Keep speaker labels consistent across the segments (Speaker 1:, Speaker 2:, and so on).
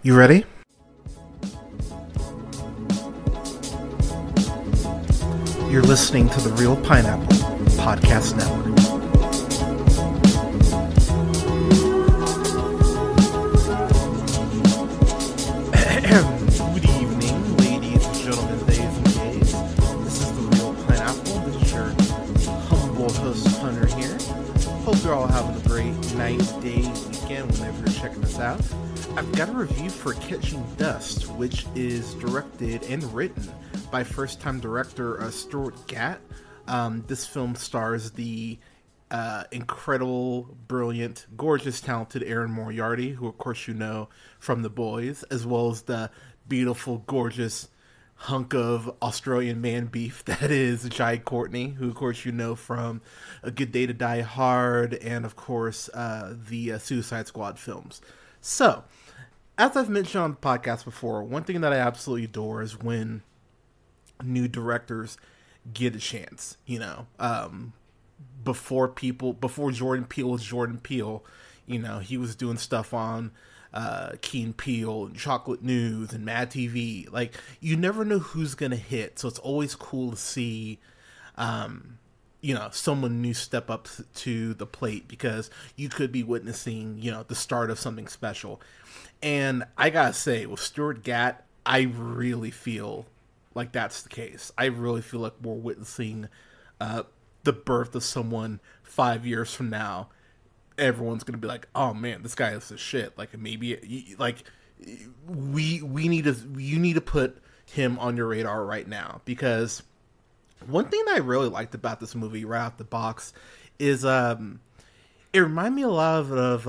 Speaker 1: You ready? You're listening to the Real Pineapple Podcast Network. Good evening, ladies and gentlemen, theys and gays. This is the Real Pineapple. This is your humble host, Hunter, here. Hope you're all having a great night, day, weekend, whenever you're checking this out. I've got a review for Catching Dust, which is directed and written by first-time director Stuart Gatt. This film stars the incredible, brilliant, gorgeous, talented Erin Moriarty, who of course you know from The Boys, as well as the beautiful, gorgeous hunk of Australian man beef that is Jai Courtney, who of course you know from A Good Day to Die Hard and of course the Suicide Squad films. So, as I've mentioned on the podcast before, one thing that I absolutely adore is when new directors get a chance. You know, before Jordan Peele was Jordan Peele, you know, he was doing stuff on Key and Peele and Chocolate News and Mad TV. Like, you never know who's gonna hit, so it's always cool to see you know, someone new step up to the plate, because you could be witnessing, you know, the start of something special. And I gotta say, with Stuart Gatt, I really feel like that's the case. I really feel like we're witnessing the birth of someone 5 years from now. Everyone's gonna be like, "Oh man, this guy is the shit." Like, maybe like you need to put him on your radar right now, because one thing that I really liked about this movie right out the box is it reminded me a lot of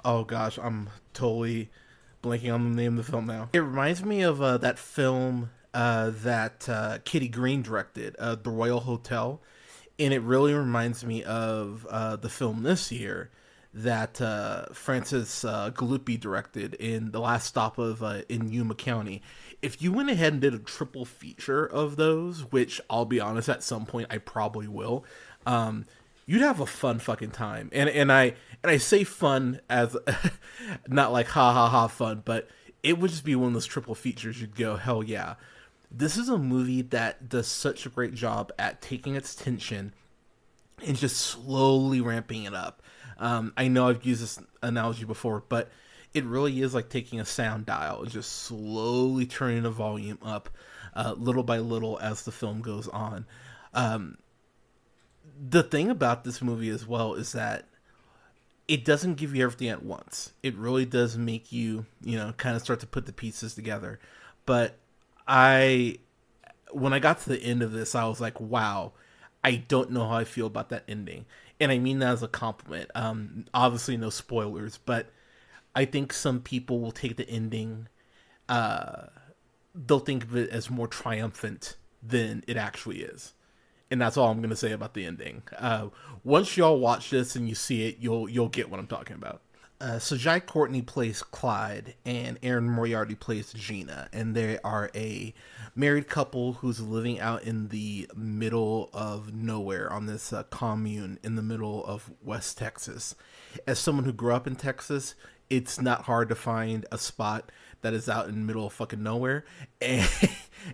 Speaker 1: oh gosh, I'm totally blanking on the name of the film now. It reminds me of that film that Kitty Green directed, The Royal Hotel, and it really reminds me of the film this year that Francis Galuppi directed in The Last Stop of in Yuma County. If you went ahead and did a triple feature of those, which I'll be honest, at some point I probably will, you'd have a fun fucking time. And I say fun as not like ha ha ha fun, but it would just be one of those triple features you'd go, hell yeah. This is a movie that does such a great job at taking its tension and just slowly ramping it up. I know I've used this analogy before, but it really is like taking a sound dial and just slowly turning the volume up little by little as the film goes on. The thing about this movie as well is that it doesn't give you everything at once. It really does make you, you know, kind of start to put the pieces together. But when I got to the end of this, I was like, wow, I don't know how I feel about that ending. And I mean that as a compliment. Obviously no spoilers, but I think some people will take the ending, they'll think of it as more triumphant than it actually is. And that's all I'm going to say about the ending. Once y'all watch this and you see it, you'll get what I'm talking about. So Jai Courtney plays Clyde, and Erin Moriarty plays Gina, and they are a married couple who's living out in the middle of nowhere on this commune in the middle of West Texas. As someone who grew up in Texas, it's not hard to find a spot that is out in the middle of fucking nowhere,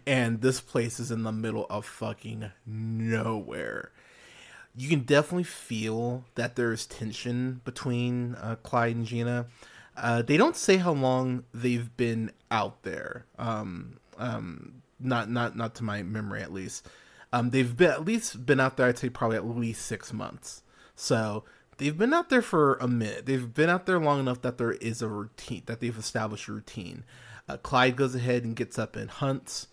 Speaker 1: and this place is in the middle of fucking nowhere. You can definitely feel that there's tension between Clyde and Gina. They don't say how long they've been out there. Not to my memory, at least. They've been out there, I'd say probably at least 6 months. So they've been out there for a minute. They've been out there long enough that there is a routine, that they've established a routine. Clyde goes ahead and gets up and hunts,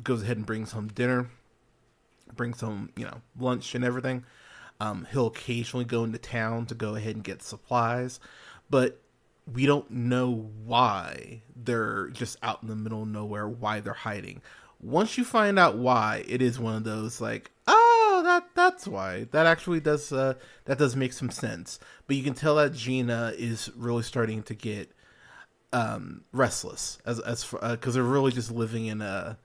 Speaker 1: goes ahead and brings home dinner, brings home, you know, lunch and everything. He'll occasionally go into town to go ahead and get supplies, but we don't know why they're just out in the middle of nowhere, why they're hiding. Once you find out why, it is one of those like, oh, that's why. That actually does that does make some sense. But you can tell that Gina is really starting to get restless as because they're really just living in a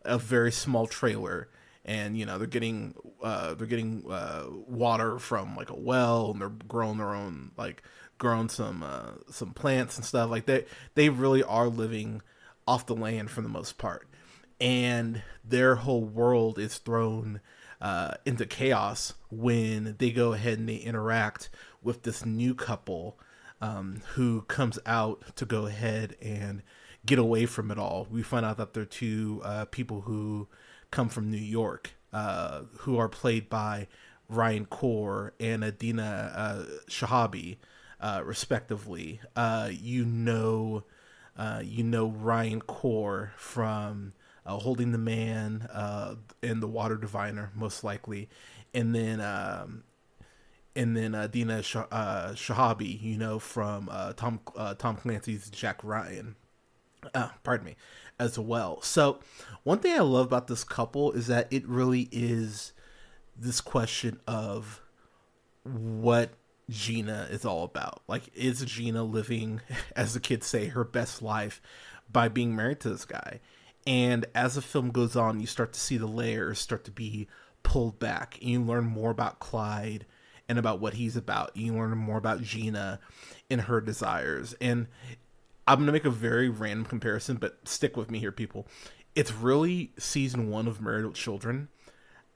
Speaker 1: very small trailer, and they're getting water from like a well, and they're growing their own, like growing some plants and stuff. Like they really are living off the land for the most part, and their whole world is thrown into chaos when they go ahead and they interact with this new couple who comes out to go ahead and get away from it all. We find out that they're two people who come from New York, who are played by Ryan Kaur and Adina Shahabi, respectively. You know Ryan Kaur from Holding the Man and The Water Diviner, most likely, and then Adina Shahabi, from Tom Clancy's Jack Ryan. Pardon me, as well. So one thing I love about this couple is that it really is this question of what Gina is all about. Like, is Gina living, as the kids say, her best life by being married to this guy? And as the film goes on, you start to see the layers start to be pulled back, and you learn more about Clyde and about what he's about. You learn more about Gina and her desires. And I'm going to make a very random comparison, but stick with me here, people. It's really season 1 of Married with Children.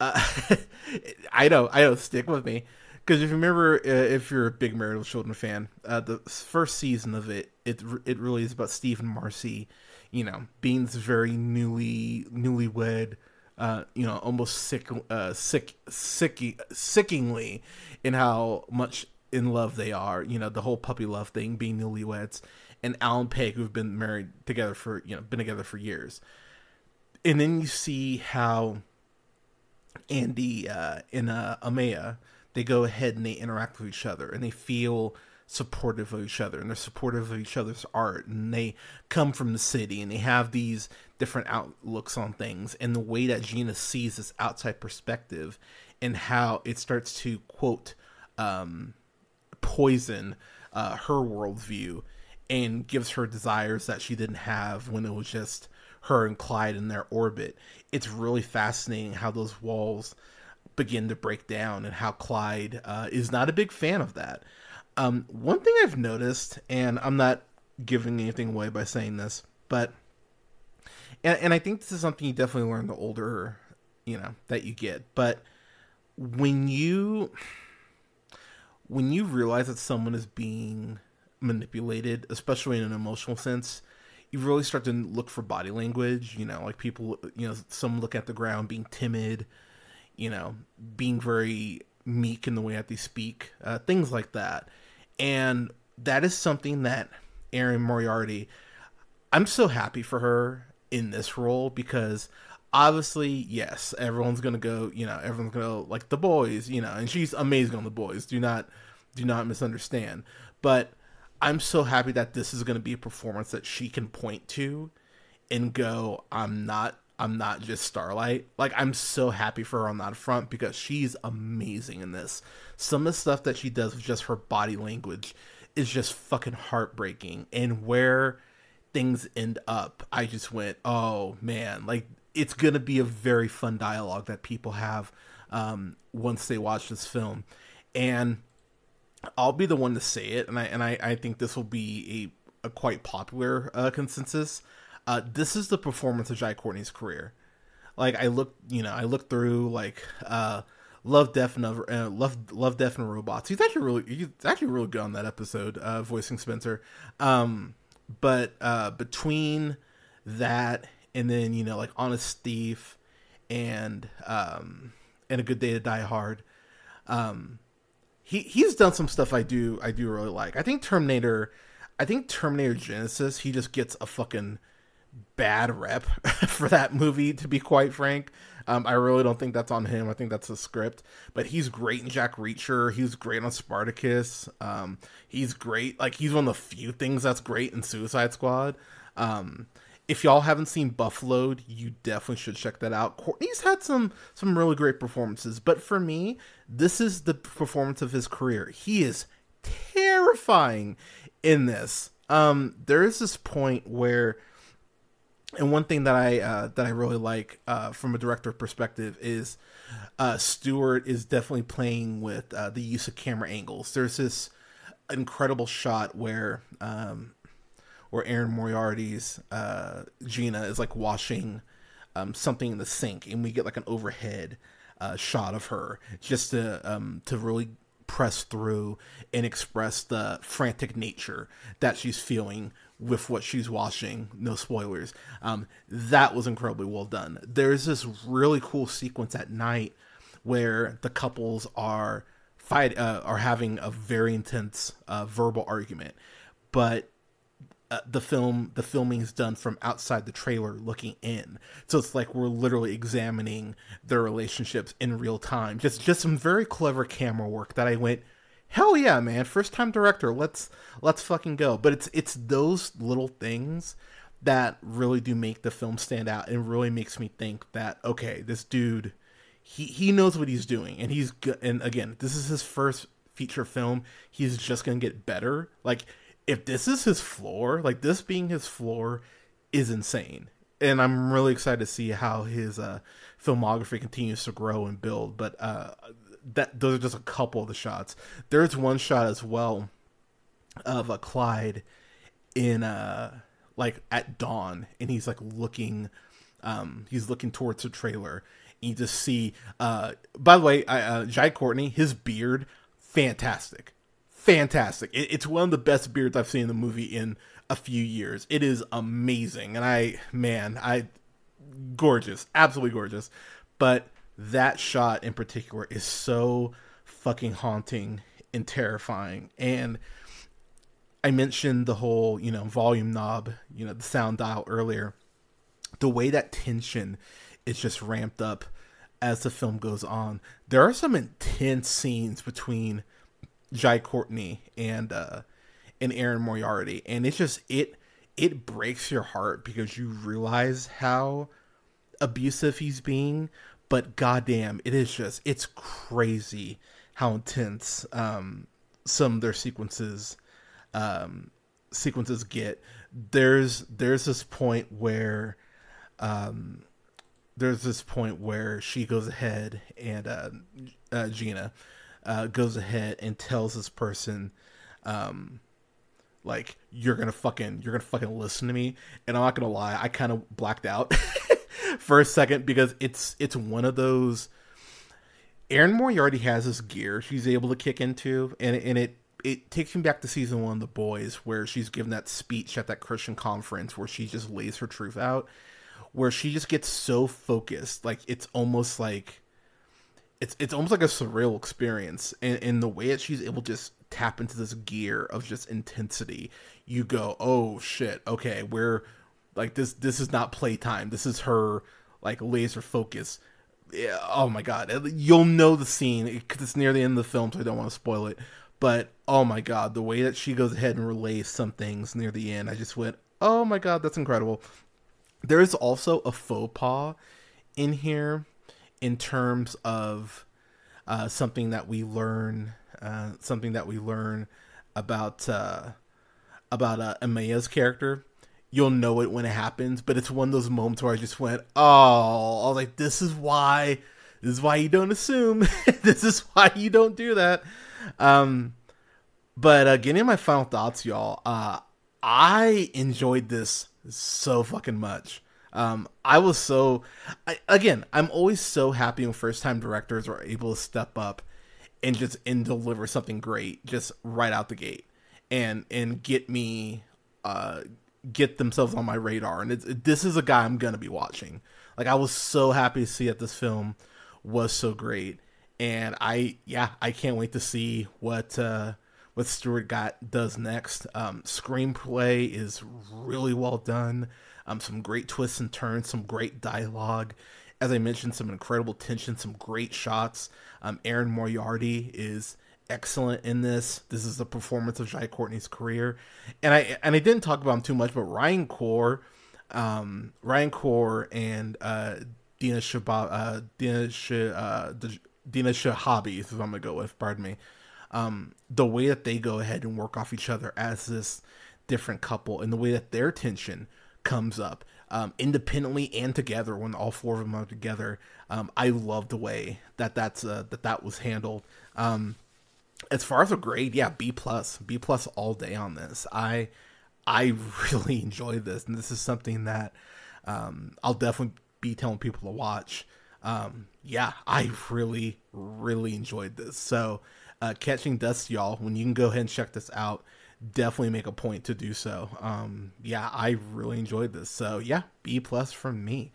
Speaker 1: I know, stick with me. Because if you remember, if you're a big Married with Children fan, the first season of it really is about Steve and Marcy, being this very newlywed, almost sickingly in how much in love they are. The whole puppy love thing, being newlyweds, and Alan Pegg, who've been married together for years. And then you see how Andy and Amaya, they go ahead and they interact with each other, and they feel supportive of each other, and they're supportive of each other's art, and they come from the city, and they have these different outlooks on things. And the way that Gina sees this outside perspective, and how it starts to, quote, poison her worldview, and gives her desires that she didn't have when it was just her and Clyde in their orbit. It's really fascinating how those walls begin to break down, and how Clyde is not a big fan of that. One thing I've noticed, and I'm not giving anything away by saying this, but and I think this is something you definitely learn the older that you get, but when you realize that someone is being manipulated, especially in an emotional sense, you really start to look for body language. Like people, some look at the ground, being timid, being very meek in the way that they speak, things like that. And that is something that Erin Moriarty, I'm so happy for her in this role, because obviously, yes, everyone's gonna go, everyone's gonna go like The Boys, and she's amazing on The Boys. Do not misunderstand. But I'm so happy that this is going to be a performance that she can point to and go, I'm not just Starlight. Like, I'm so happy for her on that front, because she's amazing in this. Some of the stuff that she does with just her body language is just fucking heartbreaking. And where things end up, I just went, oh man, like, it's going to be a very fun dialogue that people have once they watch this film. And I'll be the one to say it, and I think this will be a quite popular consensus. This is the performance of Jai Courtney's career. Like, I looked through like Love, Death and Robots. He's actually really good on that episode, voicing Spencer. But between that and then like Honest Thief and A Good Day to Die Hard, He's done some stuff I do really like. I think Terminator Genesis, he just gets a fucking bad rep for that movie, to be quite frank. I really don't think that's on him. I think that's the script. But he's great in Jack Reacher. He's great on Spartacus. He's great. Like, he's one of the few things that's great in Suicide Squad. If y'all haven't seen Buffaloed, you definitely should check that out. Courtney's had some really great performances, but for me, this is the performance of his career. He is terrifying in this. There is this point where And one thing that I really like from a director perspective is Stewart is definitely playing with the use of camera angles. There's this incredible shot where Aaron Moriarty's Gina is like washing something in the sink, and we get like an overhead shot of her just to really press through and express the frantic nature that she's feeling with what she's washing. No spoilers. That was incredibly well done. There's this really cool sequence at night where the couples are having a very intense verbal argument, but the filming is done from outside the trailer looking in, so it's like we're literally examining their relationships in real time. Just some very clever camera work that I went, hell yeah, man, first time director, let's fucking go. But it's those little things that really do make the film stand out, and really makes me think that, okay, this dude, he knows what he's doing, and he's good. And again, this is his first feature film. He's just gonna get better. Like, if this is his floor, like this being his floor is insane. And I'm really excited to see how his filmography continues to grow and build. But those are just a couple of the shots. There's one shot as well of a Clyde in like at dawn, and he's like looking towards the trailer. And you just see by the way, Jai Courtney, his beard, fantastic. It's one of the best beards I've seen in the movie in a few years. It is amazing. And gorgeous, absolutely gorgeous. But that shot in particular is so fucking haunting and terrifying. And I mentioned the whole, volume knob, the sound dial earlier. The way that tension is just ramped up as the film goes on. There are some intense scenes between Jai Courtney and Aaron Moriarty, and it's just it breaks your heart because you realize how abusive he's being, but goddamn, it's crazy how intense some of their sequences get. There's this point where she goes ahead and Gina goes ahead and tells this person, like, you're gonna fucking listen to me. And I'm not gonna lie, I kind of blacked out for a second, because it's one of those. Aaron Moriarty has this gear she's able to kick into, and it takes me back to season 1 of The Boys, where she's given that speech at that Christian conference where she just lays her truth out, where she just gets so focused, like it's almost like a surreal experience. And in the way that she's able to just tap into this gear of just intensity, you go, oh shit, okay, we're like, this is not playtime. This is her like laser focus. Yeah, oh my god, you'll know the scene because it's near the end of the film, so I don't want to spoil it. But oh my god, the way that she goes ahead and relays some things near the end, I just went, oh my god, that's incredible. There is also a faux pas in here in terms of something that we learn about Amaya's character. You'll know it when it happens, but it's one of those moments where I just went, oh, I was like, this is why you don't assume. This is why you don't do that. But getting my final thoughts, y'all, I enjoyed this so fucking much. I'm always so happy when first time directors are able to step up and deliver something great just right out the gate and get themselves on my radar. And this is a guy I'm gonna be watching. Like, I was so happy to see that this film was so great, and I can't wait to see what Stewart does next. Screenplay is really well done. Some great twists and turns, some great dialogue. As I mentioned, some incredible tension, some great shots. Aaron Moriarty is excellent in this. This is the performance of Jai Courtney's career. And I didn't talk about him too much, but Ryan Kaur and Dina Shahabi is who I'm gonna go with, pardon me. The way that they go ahead and work off each other as this different couple, and the way that their tension comes up, independently and together, when all 4 of them are together. I love the way that that was handled. As far as a grade, yeah, B plus all day on this. I really enjoyed this, and this is something that I'll definitely be telling people to watch. Yeah, I really enjoyed this. So Catching Dust, y'all, when you can go ahead and check this out, definitely make a point to do so. Yeah, I really enjoyed this. So yeah, B plus from me.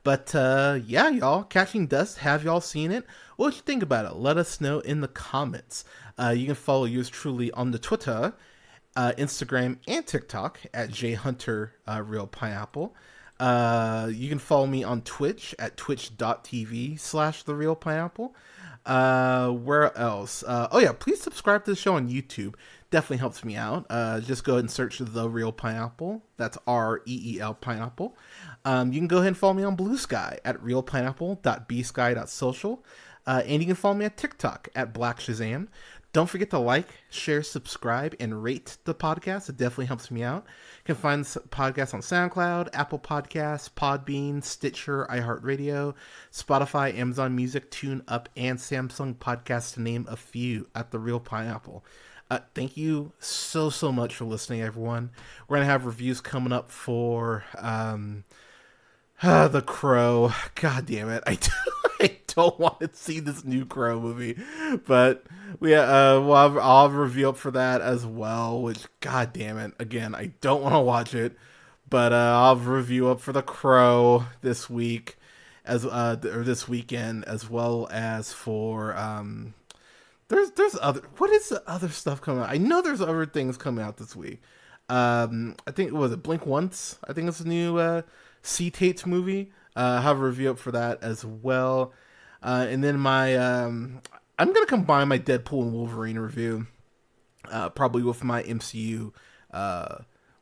Speaker 1: But yeah, y'all, Catching Dust, have y'all seen it? What you think about it? Let us know in the comments. You can follow yours truly on the Twitter, Instagram, and TikTok at jhunterreelpineapple. You can follow me on Twitch at twitch.tv/therealpineapple. Where else? Oh yeah, please subscribe to the show on YouTube. Definitely helps me out. Just go ahead and search The Real Pineapple. That's REEL Pineapple. You can go ahead and follow me on Blue Sky at realpineapple.bsky.social. And you can follow me at TikTok at Black Shazam. Don't forget to like, share, subscribe, and rate the podcast. It definitely helps me out. You can find the podcast on SoundCloud, Apple Podcasts, Podbean, Stitcher, iHeartRadio, Spotify, Amazon Music, TuneUp, and Samsung Podcasts, to name a few, at The Real Pineapple. Thank you so much for listening, everyone. We're going to have reviews coming up for The Crow. God damn it. I don't want to see this new Crow movie, but I'll have a review up for that as well, which, god damn it, again, I don't want to watch it, but I'll have a review up for The Crow this week, or this weekend, as well as for there's other, what is the other stuff coming out? I know there's other things coming out this week. I think, was it Blink Once? I think it's a new C-Tates movie. Have a review up for that as well. And then I'm going to combine my Deadpool and Wolverine review, probably with my MCU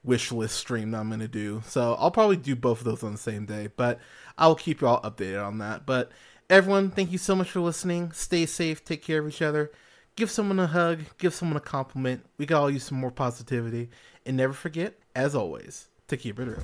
Speaker 1: wish list stream that I'm going to do. So I'll probably do both of those on the same day, but I'll keep you all updated on that. But everyone, thank you so much for listening. Stay safe. Take care of each other. Give someone a hug. Give someone a compliment. We could all use some more positivity. And never forget, as always, to keep it real.